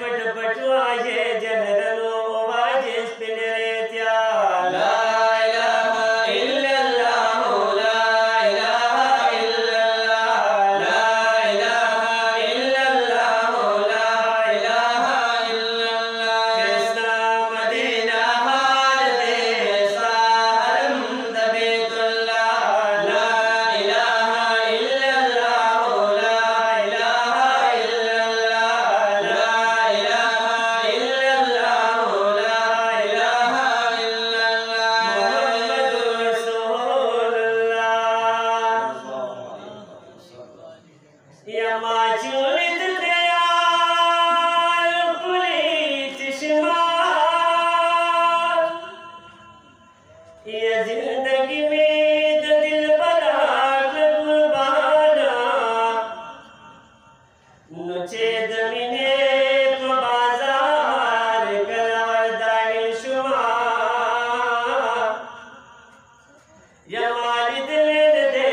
पट पटवाजे जहरलो वाजे स्पिनरेत्या ला इलाहा इल्लल्लाह ला इलाहा इल्लल्लाह ला इलाहा इल्लल्लाह ला इलाहा इल्लल्लाह कृष्णा मदीना हार देसा हरम दबेतुल्लाह ला इलाहा इल्लल्लाह ला इलाहा इल्लल्लाह ला इलाहा इल्लल्लाह ला इलाहा इल्लल्लाह मुहम्मदुर रसूलुल्लाह या माचुलित दयाल पुलीत शुमार ये जिंदगी में तो दिल बरात कुर्बाना नुचे दमिने बाजार करार दाइल शुमार या मालिद ले दे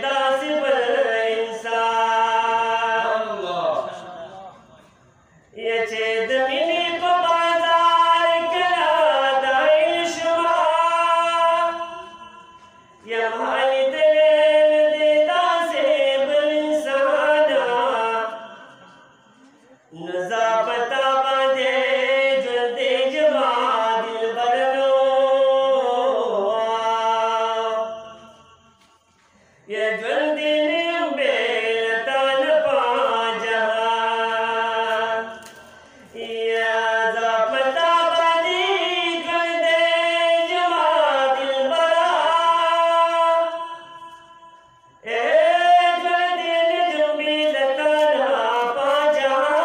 दास बल इंसान ये चेद मिनी बाजार करार दाइल शुमार या मालिद ले दे दास बल इंसान नज़ाबता बांधे जुल्दे जमा दिल बरनो ये जुल्दे निम्बे तान पाजहा ये ज़ाबता बांधे जुल्दे जमा दिल बरा ए जुल्दे निम्बे तान पाजहा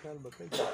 ख्याल बताइए।